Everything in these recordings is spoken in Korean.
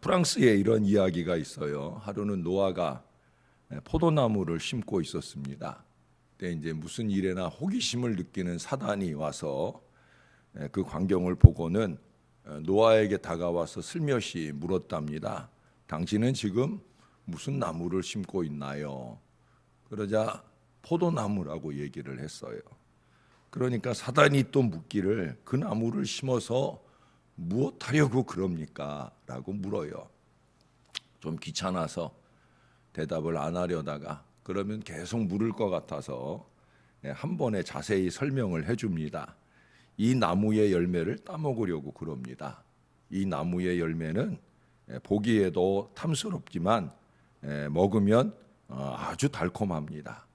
프랑스에 이런 이야기가 있어요. 하루는 노아가 포도나무를 심고 있었습니다. 그때 이제 무슨 일에나 호기심을 느끼는 사단이 와서 그 광경을 보고는 노아에게 다가와서 슬며시 물었답니다. 당신은 지금 무슨 나무를 심고 있나요? 그러자 포도나무라고 얘기를 했어요. 그러니까 사단이 또 묻기를 그 나무를 심어서 무엇하려고 그럽니까? 라고 물어요. 좀 귀찮아서 대답을 안 하려다가 그러면 계속 물을 것 같아서 한 번에 자세히 설명을 해줍니다. 이 나무의 열매를 따먹으려고 그럽니다. 이 나무의 열매는 보기에도 탐스럽지만 먹으면 아주 달콤합니다.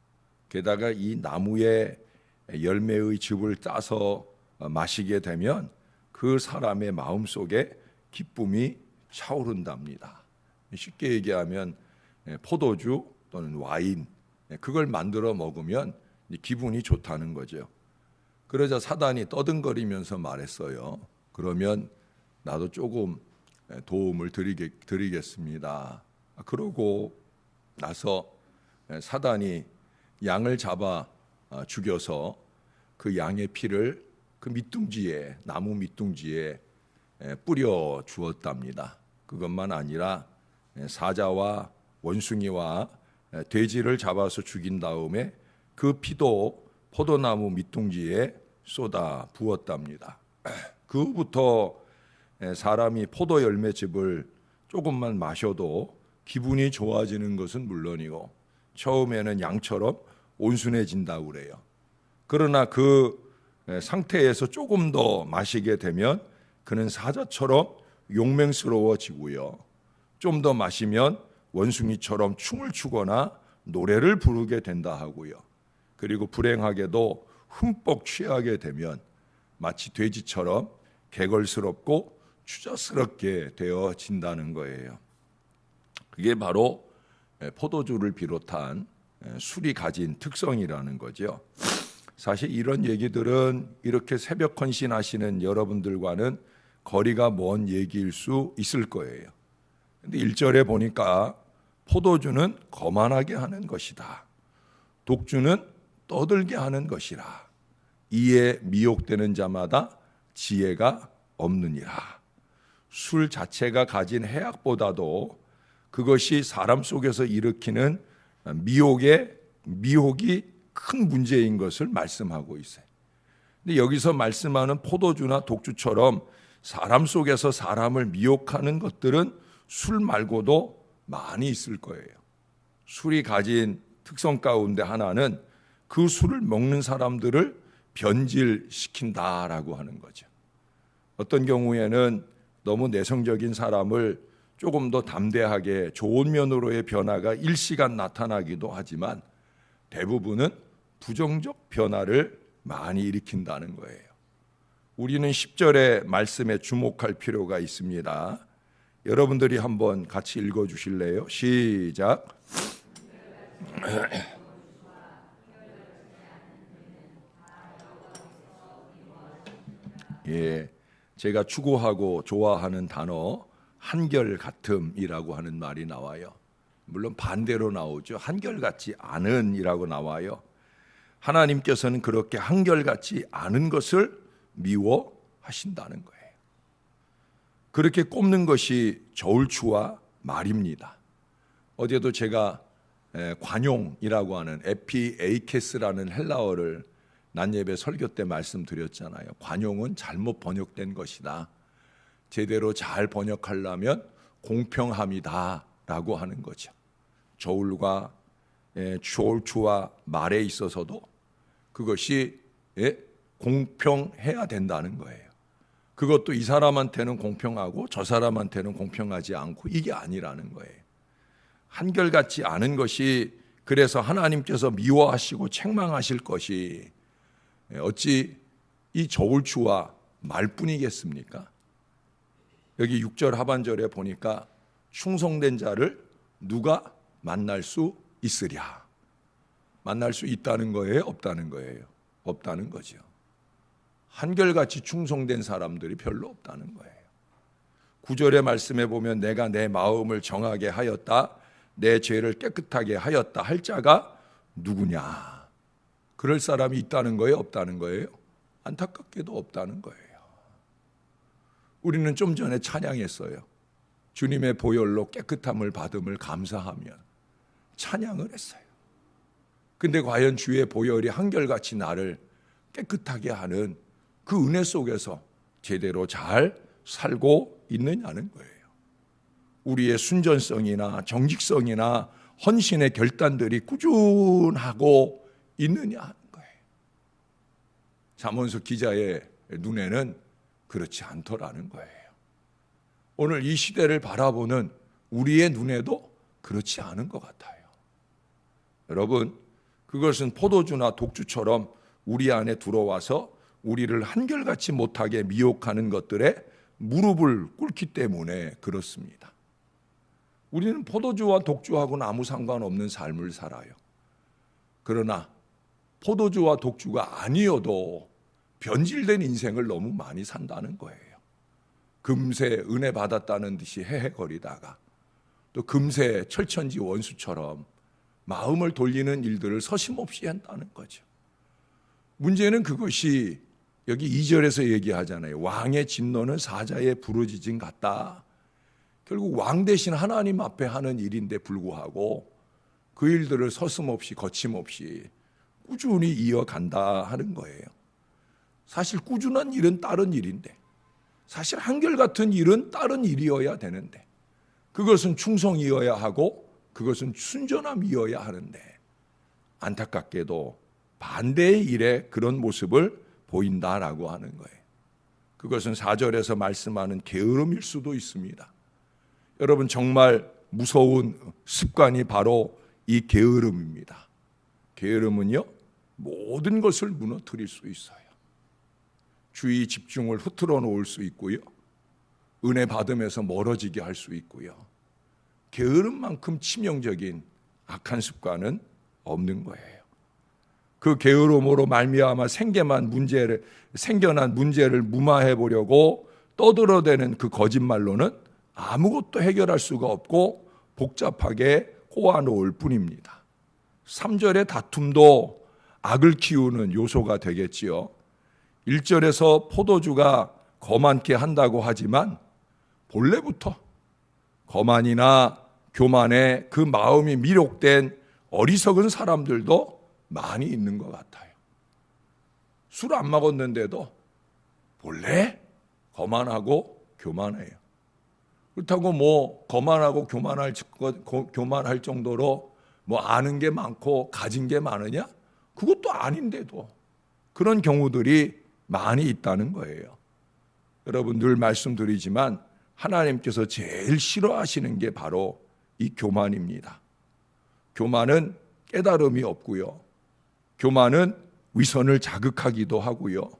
게다가 이 나무의 열매의 즙을 따서 마시게 되면 그 사람의 마음속에 기쁨이 차오른답니다. 쉽게 얘기하면 포도주 또는 와인 그걸 만들어 먹으면 기분이 좋다는 거죠. 그러자 사단이 떠든거리면서 말했어요. 그러면 나도 조금 도움을 드리겠습니다. 그러고 나서 사단이 양을 잡아 죽여서 그 양의 피를 그 밑둥지에 나무 밑둥지에 뿌려 주었답니다. 그것만 아니라 사자와 원숭이와 돼지를 잡아서 죽인 다음에 그 피도 포도나무 밑둥지에 쏟아 부었답니다. 그 후부터 사람이 포도 열매즙을 조금만 마셔도 기분이 좋아지는 것은 물론이고 처음에는 양처럼 온순해진다고 그래요. 그러나 그 상태에서 조금 더 마시게 되면 그는 사자처럼 용맹스러워지고요. 좀 더 마시면 원숭이처럼 춤을 추거나 노래를 부르게 된다 하고요. 그리고 불행하게도 흠뻑 취하게 되면 마치 돼지처럼 개걸스럽고 추잡스럽게 되어진다는 거예요. 그게 바로 포도주를 비롯한 술이 가진 특성이라는 거죠. 사실 이런 얘기들은 이렇게 새벽 헌신하시는 여러분들과는 거리가 먼 얘기일 수 있을 거예요. 근데 1절에 보니까 포도주는 거만하게 하는 것이다. 독주는 떠들게 하는 것이라. 이에 미혹되는 자마다 지혜가 없느니라. 술 자체가 가진 해악보다도 그것이 사람 속에서 일으키는 미혹이 큰 문제인 것을 말씀하고 있어요. 근데 여기서 말씀하는 포도주나 독주처럼 사람 속에서 사람을 미혹하는 것들은 술 말고도 많이 있을 거예요. 술이 가진 특성 가운데 하나는 그 술을 먹는 사람들을 변질시킨다라고 하는 거죠. 어떤 경우에는 너무 내성적인 사람을 조금 더 담대하게 좋은 면으로의 변화가 일시간 나타나기도 하지만 대부분은 부정적 변화를 많이 일으킨다는 거예요. 우리는 10절의 말씀에 주목할 필요가 있습니다. 여러분들이 한번 같이 읽어주실래요? 시작. 예, 제가 추구하고 좋아하는 단어 한결같음이라고 하는 말이 나와요. 물론 반대로 나오죠. 한결같지 않은이라고 나와요. 하나님께서는 그렇게 한결같지 않은 것을 미워하신다는 거예요. 그렇게 꼽는 것이 저울추와 말입니다. 어제도 제가 관용이라고 하는 에피에이케스라는 헬라어를 난예배 설교 때 말씀드렸잖아요. 관용은 잘못 번역된 것이다. 제대로 잘 번역하려면 공평함이다 라고 하는 거죠. 저울과 저울추와 말에 있어서도 그것이 공평해야 된다는 거예요. 그것도 이 사람한테는 공평하고 저 사람한테는 공평하지 않고 이게 아니라는 거예요. 한결같지 않은 것이 그래서 하나님께서 미워하시고 책망하실 것이 어찌 이 저울추와 말뿐이겠습니까? 여기 6절 하반절에 보니까 충성된 자를 누가 만날 수 있으랴. 만날 수 있다는 거예요? 없다는 거예요? 없다는 거죠. 한결같이 충성된 사람들이 별로 없다는 거예요. 9절의 말씀에 보면 내가 내 마음을 정하게 하였다, 내 죄를 깨끗하게 하였다 할 자가 누구냐? 그럴 사람이 있다는 거예요, 없다는 거예요? 안타깝게도 없다는 거예요. 우리는 좀 전에 찬양했어요. 주님의 보혈로 깨끗함을 받음을 감사하며 찬양을 했어요. 근데 과연 주의 보혈이 한결같이 나를 깨끗하게 하는 그 은혜 속에서 제대로 잘 살고 있느냐는 거예요. 우리의 순전성이나 정직성이나 헌신의 결단들이 꾸준하고 있느냐 하는 거예요. 잠언서 기자의 눈에는 그렇지 않더라는 거예요. 오늘 이 시대를 바라보는 우리의 눈에도 그렇지 않은 것 같아요. 여러분, 그것은 포도주나 독주처럼 우리 안에 들어와서 우리를 한결같이 못하게 미혹하는 것들에 무릎을 꿇기 때문에 그렇습니다. 우리는 포도주와 독주하고는 아무 상관없는 삶을 살아요. 그러나 포도주와 독주가 아니어도 변질된 인생을 너무 많이 산다는 거예요. 금세 은혜 받았다는 듯이 헤헤거리다가 또 금세 철천지 원수처럼 마음을 돌리는 일들을 서심없이 한다는 거죠. 문제는 그것이 여기 2절에서 얘기하잖아요. 왕의 진노는 사자의 부르짖음 같다. 결국 왕 대신 하나님 앞에 하는 일인데 불구하고 그 일들을 서슴없이 거침없이 꾸준히 이어간다 하는 거예요. 사실 꾸준한 일은 다른 일인데, 사실 한결같은 일은 다른 일이어야 되는데, 그것은 충성이어야 하고 그것은 순전함이어야 하는데, 안타깝게도 반대의 일에 그런 모습을 보인다라고 하는 거예요. 그것은 4절에서 말씀하는 게으름일 수도 있습니다. 여러분, 정말 무서운 습관이 바로 이 게으름입니다. 게으름은요, 모든 것을 무너뜨릴 수 있어요. 주의 집중을 흐트러 놓을 수 있고요, 은혜 받음에서 멀어지게 할 수 있고요. 게으름만큼 치명적인 악한 습관은 없는 거예요. 그 게으름으로 말미암아 생겨난 문제를 무마해 보려고 떠들어대는 그 거짓말로는 아무것도 해결할 수가 없고 복잡하게 꼬아놓을 뿐입니다. 3절의 다툼도 악을 키우는 요소가 되겠지요. 1절에서 포도주가 거만케 한다고 하지만 본래부터 거만이나 교만에 그 마음이 미혹된 어리석은 사람들도 많이 있는 것 같아요. 술 안 먹었는데도 본래 거만하고 교만해요. 그렇다고 뭐 거만하고 교만할 정도로 뭐 아는 게 많고 가진 게 많으냐? 그것도 아닌데도 그런 경우들이 많이 있다는 거예요. 여러분, 늘 말씀드리지만 하나님께서 제일 싫어하시는 게 바로 이 교만입니다. 교만은 깨달음이 없고요, 교만은 위선을 자극하기도 하고요,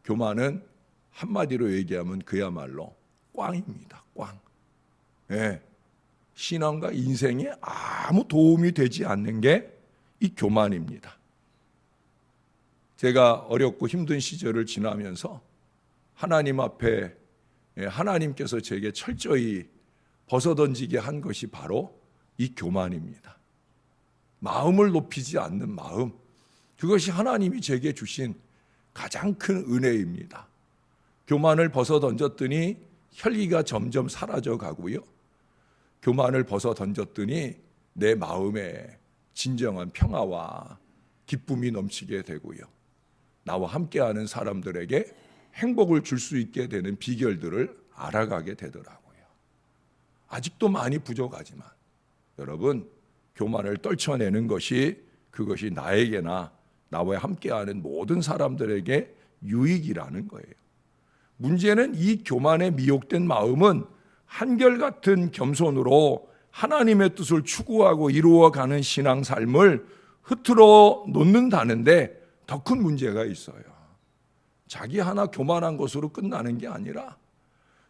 교만은 한마디로 얘기하면 그야말로 꽝입니다. 꽝. 네. 신앙과 인생에 아무 도움이 되지 않는 게 이 교만입니다. 제가 어렵고 힘든 시절을 지나면서 하나님 앞에 하나님께서 제게 철저히 벗어던지게 한 것이 바로 이 교만입니다. 마음을 높이지 않는 마음, 그것이 하나님이 제게 주신 가장 큰 은혜입니다. 교만을 벗어던졌더니 혈기가 점점 사라져 가고요, 교만을 벗어던졌더니 내 마음에 진정한 평화와 기쁨이 넘치게 되고요, 나와 함께하는 사람들에게 행복을 줄 수 있게 되는 비결들을 알아가게 되더라고요. 아직도 많이 부족하지만 여러분, 교만을 떨쳐내는 것이 그것이 나에게나 나와 함께하는 모든 사람들에게 유익이라는 거예요. 문제는 이 교만에 미혹된 마음은 한결같은 겸손으로 하나님의 뜻을 추구하고 이루어가는 신앙 삶을 흐트러 놓는다는데 더 큰 문제가 있어요. 자기 하나 교만한 것으로 끝나는 게 아니라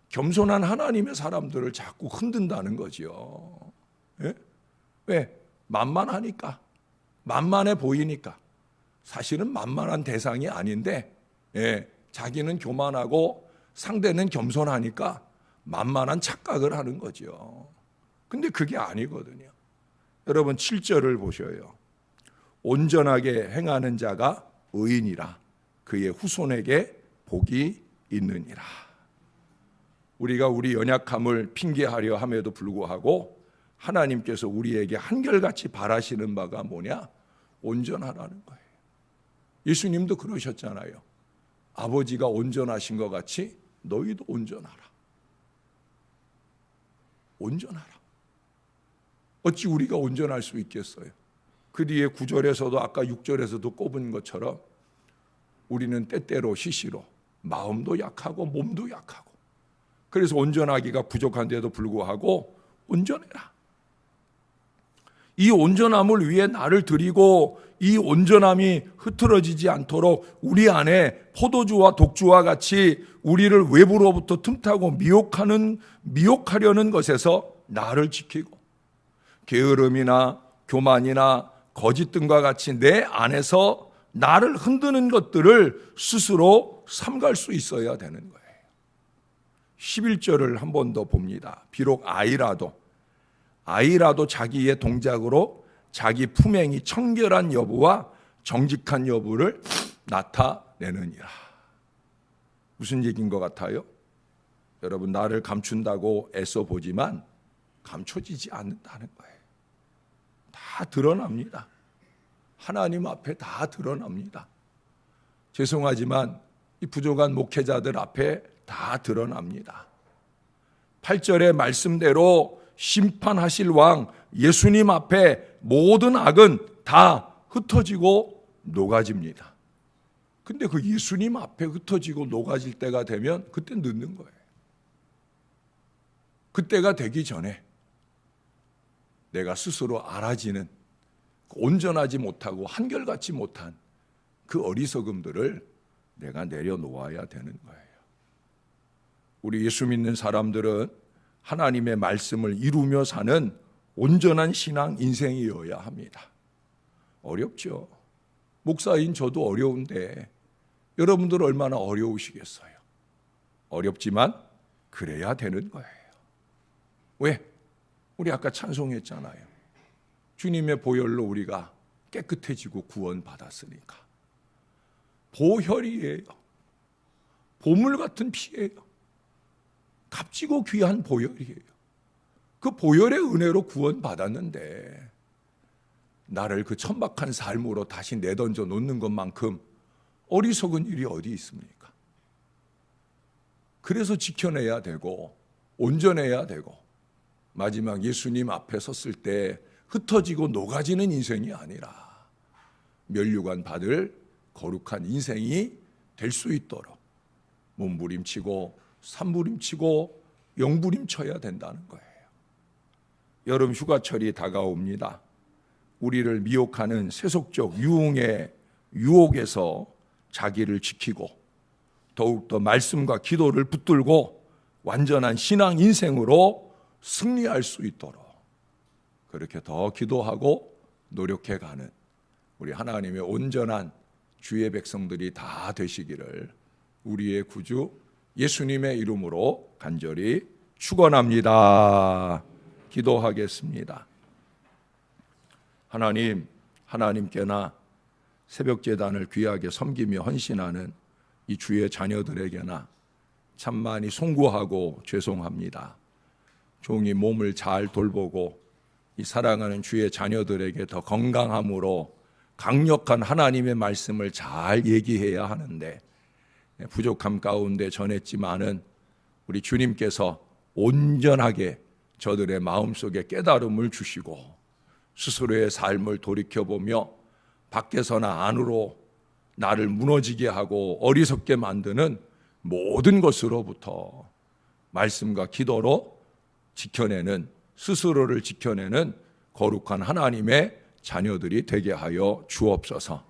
겸손한 하나님의 사람들을 자꾸 흔든다는 거죠. 예? 왜? 만만하니까, 만만해 보이니까. 사실은 만만한 대상이 아닌데 자기는 교만하고 상대는 겸손하니까 만만한 착각을 하는 거죠. 근데 그게 아니거든요. 여러분 7절을 보셔요. 온전하게 행하는 자가 의인이라 그의 후손에게 복이 있느니라. 우리가 우리 연약함을 핑계하려 함에도 불구하고 하나님께서 우리에게 한결같이 바라시는 바가 뭐냐? 온전하라는 거예요. 예수님도 그러셨잖아요. 아버지가 온전하신 것 같이 너희도 온전하라. 온전하라. 어찌 우리가 온전할 수 있겠어요? 그 뒤에 9절에서도 아까 6절에서도 꼽은 것처럼 우리는 때때로 시시로 마음도 약하고 몸도 약하고, 그래서 온전하기가 부족한데도 불구하고 온전해라. 이 온전함을 위해 나를 드리고 이 온전함이 흐트러지지 않도록 우리 안에 포도주와 독주와 같이 우리를 외부로부터 틈타고 미혹하려는 것에서 나를 지키고, 게으름이나 교만이나 거짓 등과 같이 내 안에서 나를 흔드는 것들을 스스로 삼갈 수 있어야 되는 거예요. 11절을 한 번 더 봅니다. 비록 아이라도 자기의 동작으로 자기 품행이 청결한 여부와 정직한 여부를 나타내느니라. 무슨 얘기인 것 같아요? 여러분, 나를 감춘다고 애써 보지만 감춰지지 않는다는 거예요. 다 드러납니다. 하나님 앞에 다 드러납니다. 죄송하지만 이 부족한 목회자들 앞에 다 드러납니다. 8절의 말씀대로 심판하실 왕 예수님 앞에 모든 악은 다 흩어지고 녹아집니다. 근데 그 예수님 앞에 흩어지고 녹아질 때가 되면 그때 늦는 거예요. 그때가 되기 전에 내가 스스로 알아지는, 온전하지 못하고 한결같지 못한 그 어리석음들을 내가 내려놓아야 되는 거예요. 우리 예수 믿는 사람들은 하나님의 말씀을 이루며 사는 온전한 신앙 인생이어야 합니다. 어렵죠. 목사인 저도 어려운데 여러분들 얼마나 어려우시겠어요? 어렵지만 그래야 되는 거예요. 왜? 우리 아까 찬송했잖아요. 주님의 보혈로 우리가 깨끗해지고 구원받았으니까. 보혈이에요. 보물 같은 피예요. 값지고 귀한 보혈이에요. 그 보혈의 은혜로 구원받았는데 나를 그 천박한 삶으로 다시 내던져 놓는 것만큼 어리석은 일이 어디 있습니까? 그래서 지켜내야 되고 온전해야 되고 마지막 예수님 앞에 섰을 때 흩어지고 녹아지는 인생이 아니라 면류관 받을 거룩한 인생이 될 수 있도록 몸부림치고 산부림치고 영부림쳐야 된다는 거예요. 여름 휴가철이 다가옵니다. 우리를 미혹하는 세속적 유흥의 유혹에서 자기를 지키고 더욱더 말씀과 기도를 붙들고 완전한 신앙 인생으로 승리할 수 있도록 그렇게 더 기도하고 노력해가는 우리 하나님의 온전한 주의 백성들이 다 되시기를 우리의 구주 예수님의 이름으로 간절히 축원합니다. 기도하겠습니다. 하나님, 하나님께나 새벽제단을 귀하게 섬기며 헌신하는 이 주의 자녀들에게나 참 많이 송구하고 죄송합니다. 종이 몸을 잘 돌보고 이 사랑하는 주의 자녀들에게 더 건강함으로 강력한 하나님의 말씀을 잘 얘기해야 하는데 부족함 가운데 전했지만은 우리 주님께서 온전하게 저들의 마음속에 깨달음을 주시고 스스로의 삶을 돌이켜보며 밖에서나 안으로 나를 무너지게 하고 어리석게 만드는 모든 것으로부터 말씀과 기도로 지켜내는, 스스로를 지켜내는 거룩한 하나님의 자녀들이 되게 하여 주옵소서.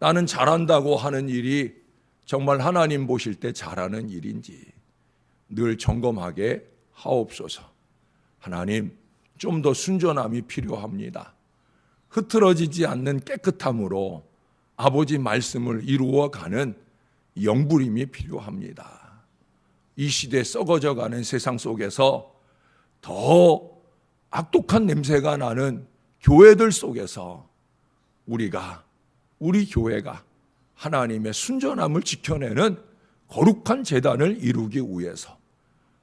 나는 잘한다고 하는 일이 정말 하나님 보실 때 잘하는 일인지 늘 점검하게 하옵소서. 하나님, 좀 더 순전함이 필요합니다. 흐트러지지 않는 깨끗함으로 아버지 말씀을 이루어가는 영부림이 필요합니다. 이 시대 썩어져가는 세상 속에서 더 악독한 냄새가 나는 교회들 속에서 우리 교회가 하나님의 순전함을 지켜내는 거룩한 재단을 이루기 위해서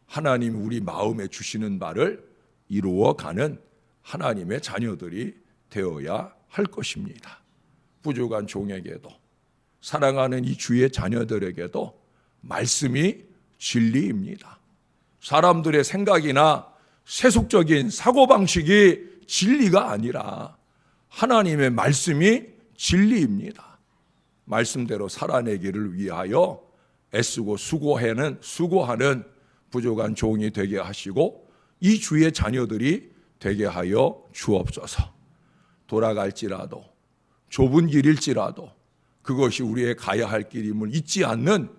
하나님 우리 마음에 주시는 바를 이루어가는 하나님의 자녀들이 되어야 할 것입니다. 부족한 종에게도 사랑하는 이 주의 자녀들에게도 말씀이 진리입니다. 사람들의 생각이나 세속적인 사고방식이 진리가 아니라 하나님의 말씀이 진리입니다. 말씀대로 살아내기를 위하여 애쓰고 수고하는 부족한 종이 되게 하시고 이 주의 자녀들이 되게 하여 주옵소서. 돌아갈지라도 좁은 길일지라도 그것이 우리의 가야 할 길임을 잊지 않는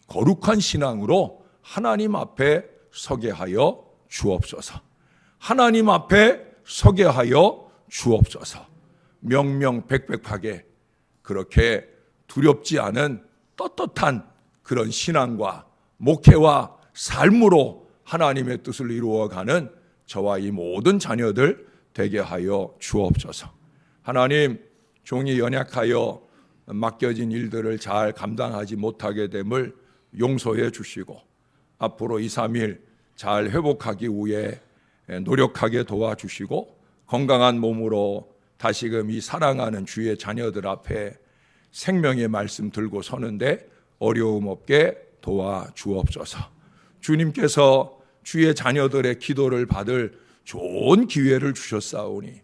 거룩한 신앙으로 하나님 앞에 서게 하여 주옵소서. 하나님 앞에 서게 하여 주옵소서. 명명백백하게 그렇게 두렵지 않은 떳떳한 그런 신앙과 목회와 삶으로 하나님의 뜻을 이루어가는 저와 이 모든 자녀들 되게 하여 주옵소서. 하나님, 종이 연약하여 맡겨진 일들을 잘 감당하지 못하게 됨을 용서해 주시고 앞으로 2, 3일 잘 회복하기 위해 노력하게 도와주시고 건강한 몸으로 다시금 이 사랑하는 주의 자녀들 앞에 생명의 말씀 들고 서는데 어려움 없게 도와주옵소서. 주님께서 주의 자녀들의 기도를 받을 좋은 기회를 주셨사오니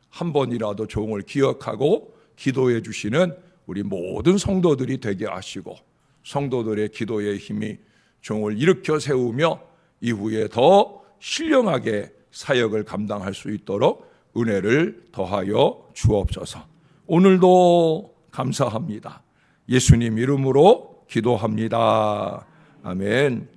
한 번이라도 종을 기억하고 기도해 주시는 우리 모든 성도들이 되게 하시고 성도들의 기도의 힘이 종을 일으켜 세우며 이후에 더 신령하게 사역을 감당할 수 있도록 은혜를 더하여 주옵소서. 오늘도 감사합니다. 예수님 이름으로 기도합니다. 아멘.